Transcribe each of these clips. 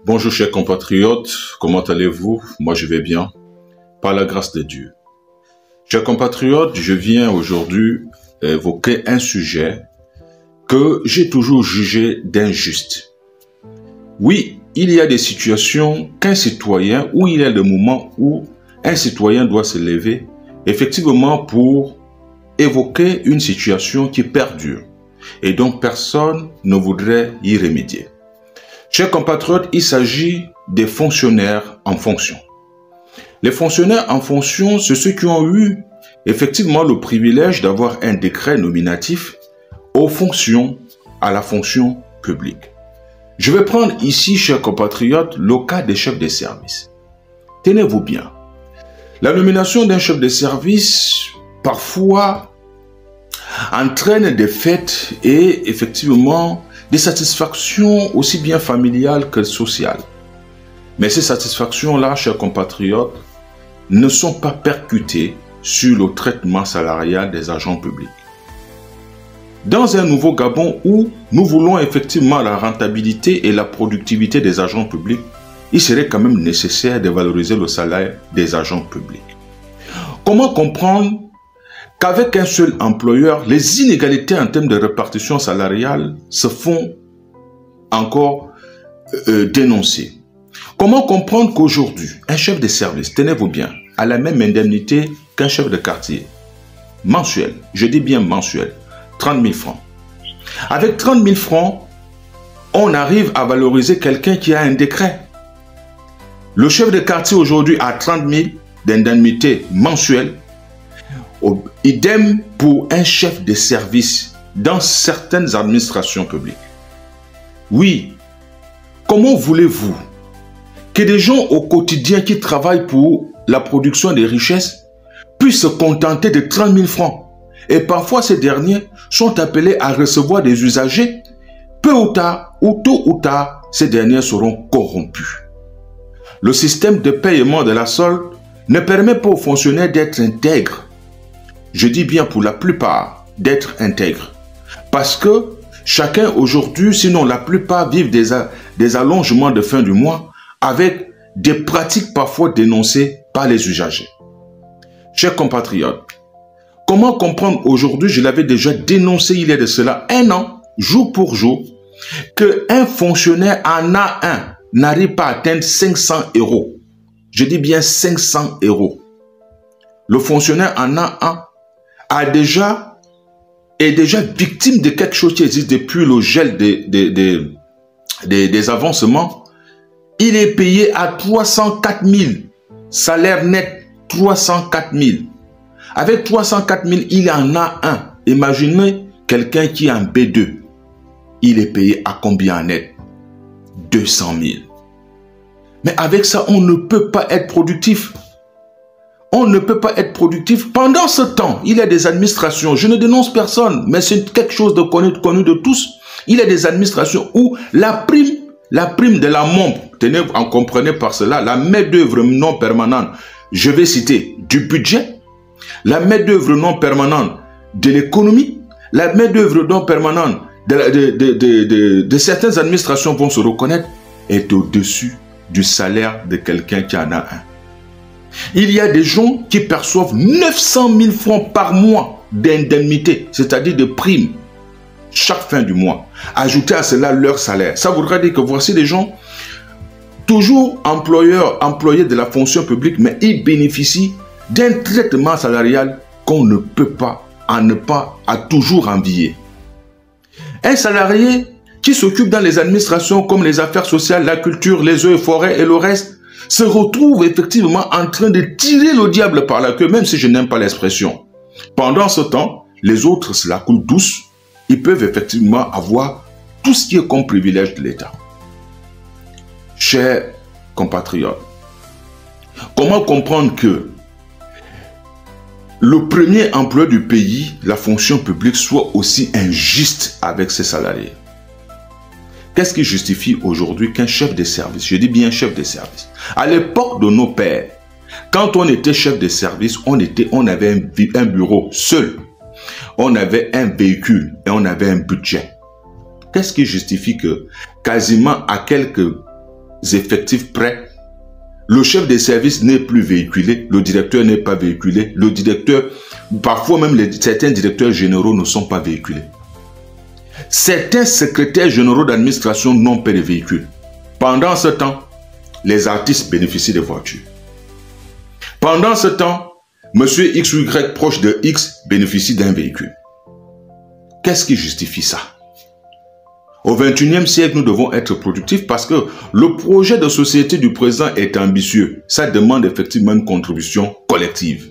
Bonjour chers compatriotes, comment allez-vous? Moi je vais bien, par la grâce de Dieu. Chers compatriotes, je viens aujourd'hui évoquer un sujet que j'ai toujours jugé d'injuste. Oui, il y a des situations qu'un citoyen, où il y a des moments où un citoyen doit se lever, effectivement pour évoquer une situation qui perdure. Et donc personne ne voudrait y remédier. Chers compatriotes, il s'agit des fonctionnaires en fonction. Les fonctionnaires en fonction, c'est ceux qui ont eu effectivement le privilège d'avoir un décret nominatif aux fonctions, à la fonction publique. Je vais prendre ici, chers compatriotes, le cas des chefs de service. Tenez-vous bien. La nomination d'un chef de service, parfois, entraîne des fêtes et effectivement des satisfactions aussi bien familiales que sociales. Mais ces satisfactions-là, chers compatriotes, ne sont pas percutées sur le traitement salarial des agents publics. Dans un nouveau Gabon où nous voulons effectivement la rentabilité et la productivité des agents publics, il serait quand même nécessaire de valoriser le salaire des agents publics. Comment comprendre qu'avec un seul employeur, les inégalités en termes de répartition salariale se font encore dénoncer? Comment comprendre qu'aujourd'hui, un chef de service, tenez-vous bien, a la même indemnité qu'un chef de quartier, mensuel, je dis bien mensuel, 30 000 francs. Avec 30 000 francs, on arrive à valoriser quelqu'un qui a un décret. Le chef de quartier aujourd'hui a 30 000 d'indemnité mensuelle. Idem pour un chef de service dans certaines administrations publiques. Oui, comment voulez-vous que des gens au quotidien qui travaillent pour la production des richesses puissent se contenter de 30 000 francs? Et parfois, ces derniers sont appelés à recevoir des usagers. Peu ou tard, ou tôt ou tard, ces derniers seront corrompus. Le système de paiement de la solde ne permet pas aux fonctionnaires d'être intègres. Je dis bien pour la plupart, d'être intègres. Parce que chacun aujourd'hui, sinon la plupart, vivent des allongements de fin du mois avec des pratiques parfois dénoncées par les usagers. Chers compatriotes, comment comprendre aujourd'hui, je l'avais déjà dénoncé il y a de cela un an, jour pour jour, qu'un fonctionnaire en A1 n'arrive pas à atteindre 500 euros. Je dis bien 500 euros. Le fonctionnaire en A1 est déjà victime de quelque chose qui existe depuis le gel des avancements. Il est payé à 304 000. Salaire net, 304 000. Avec 304 000, il en a un. Imaginez quelqu'un qui est en B2. Il est payé à combien net? 200 000. Mais avec ça, on ne peut pas être productif. On ne peut pas être productif. Pendant ce temps, il y a des administrations, je ne dénonce personne, mais c'est quelque chose de connu de tous. Il y a des administrations où la prime de la MOMP, tenez, en comprenez par cela, la main-d'œuvre non permanente, je vais citer du budget, la main-d'œuvre non permanente de l'économie, la main-d'œuvre non permanente de certaines administrations vont se reconnaître, est au-dessus du salaire de quelqu'un qui en a un. Il y a des gens qui perçoivent 900 000 francs par mois d'indemnité, c'est-à-dire de primes, chaque fin du mois. Ajoutez à cela leur salaire. Ça voudrait dire que voici des gens toujours employés de la fonction publique, mais ils bénéficient d'un traitement salarial qu'on ne peut pas, à toujours envier. Un salarié qui s'occupe dans les administrations comme les affaires sociales, la culture, les eaux et forêts et le reste, se retrouve effectivement en train de tirer le diable par la queue, même si je n'aime pas l'expression. Pendant ce temps, les autres, cela coule douce. Ils peuvent effectivement avoir tout ce qui est comme privilège de l'État. Chers compatriotes, comment comprendre que le premier emploi du pays, la fonction publique, soit aussi injuste avec ses salariés? Qu'est-ce qui justifie aujourd'hui qu'un chef de service, je dis bien chef de service, à l'époque de nos pères, quand on était chef de service, on avait un bureau seul, on avait un véhicule et on avait un budget. Qu'est-ce qui justifie que quasiment à quelques effectifs prêts. Le chef des services n'est plus véhiculé, le directeur n'est pas véhiculé, le directeur, parfois même certains directeurs généraux ne sont pas véhiculés. Certains secrétaires généraux d'administration n'ont pas de véhicules. Pendant ce temps, les artistes bénéficient de voitures. Pendant ce temps, monsieur X ou Y proche de X bénéficie d'un véhicule. Qu'est-ce qui justifie ça? Au XXIe siècle, nous devons être productifs parce que le projet de société du président est ambitieux. Ça demande effectivement une contribution collective.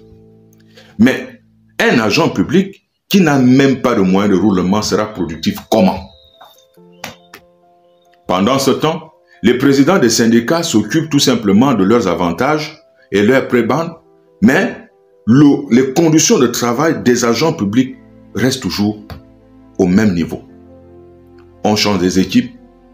Mais un agent public qui n'a même pas de moyens de roulement sera productif comment? Pendant ce temps, les présidents des syndicats s'occupent tout simplement de leurs avantages et leurs prébendes, mais les conditions de travail des agents publics restent toujours au même niveau. On change des équipes,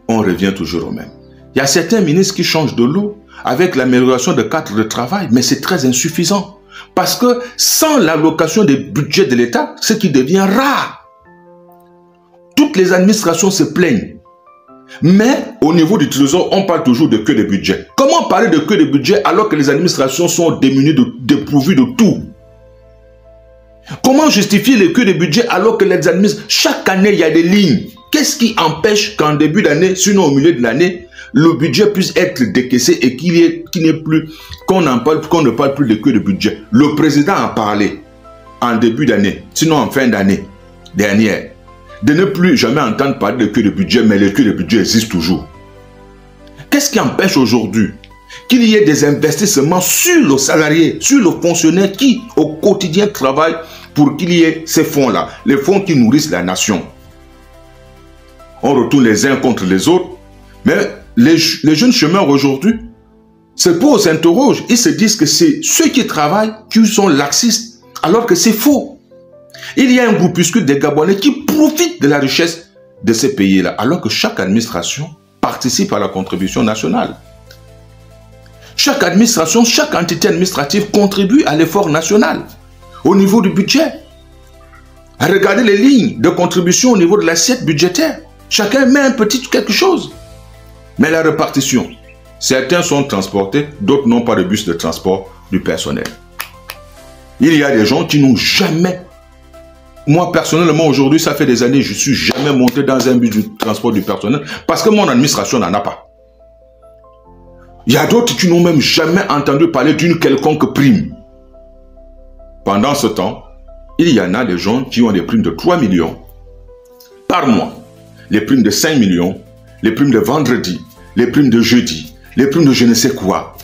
on revient toujours au même. Il y a certains ministres qui changent de lot avec l'amélioration de cadre de travail, mais c'est très insuffisant. Parce que sans l'allocation des budgets de l'État, ce qui devient rare. Toutes les administrations se plaignent. Mais au niveau du trésor, on parle toujours de queue de budget. Comment parler de queue de budget alors que les administrations sont démunies, dépourvues de tout? Comment justifier les queues de budget alors que les administrations, chaque année, il y a des lignes? Qu'est-ce qui empêche qu'en début d'année, sinon au milieu de l'année, le budget puisse être décaissé et qu'on ne parle plus de queue de budget? Le président a parlé en début d'année, sinon en fin d'année dernière, de ne plus jamais entendre parler de queue de budget, mais les queues de budget existent toujours. Qu'est-ce qui empêche aujourd'hui qu'il y ait des investissements sur le salarié, sur le fonctionnaire qui au quotidien travaille pour qu'il y ait ces fonds-là, les fonds qui nourrissent la nation? On retourne les uns contre les autres, mais les jeunes chômeurs aujourd'hui se posent, s'interrogent, ils se disent que c'est ceux qui travaillent qui sont laxistes, alors que c'est faux. Il y a un groupuscule de Gabonais qui profitent de la richesse de ces pays-là, alors que chaque administration participe à la contribution nationale. Chaque administration, chaque entité administrative contribue à l'effort national au niveau du budget. Regardez les lignes de contribution au niveau de l'assiette budgétaire. Chacun met un petit quelque chose. Mais la répartition, certains sont transportés, d'autres n'ont pas de bus de transport du personnel. Il y a des gens qui n'ont jamais... Moi, personnellement, aujourd'hui, ça fait des années, je ne suis jamais monté dans un bus de transport du personnel parce que mon administration n'en a pas. Il y a d'autres qui n'ont même jamais entendu parler d'une quelconque prime. Pendant ce temps, il y en a des gens qui ont des primes de 3 millions par mois. Les primes de 5 millions, les primes de vendredi, les primes de jeudi, les primes de je ne sais quoi.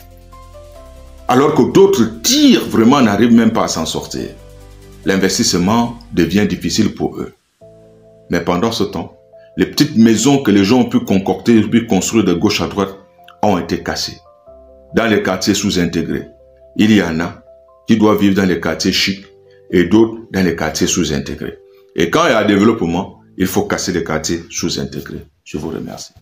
Alors que d'autres tirent vraiment, n'arrivent même pas à s'en sortir. L'investissement devient difficile pour eux. Mais pendant ce temps, les petites maisons que les gens ont pu concocter, puis construire de gauche à droite, ont été cassées. Dans les quartiers sous-intégrés, il y en a qui doivent vivre dans les quartiers chics et d'autres dans les quartiers sous-intégrés. Et quand il y a développement, il faut casser les quartiers sous-intégrés. Je vous remercie.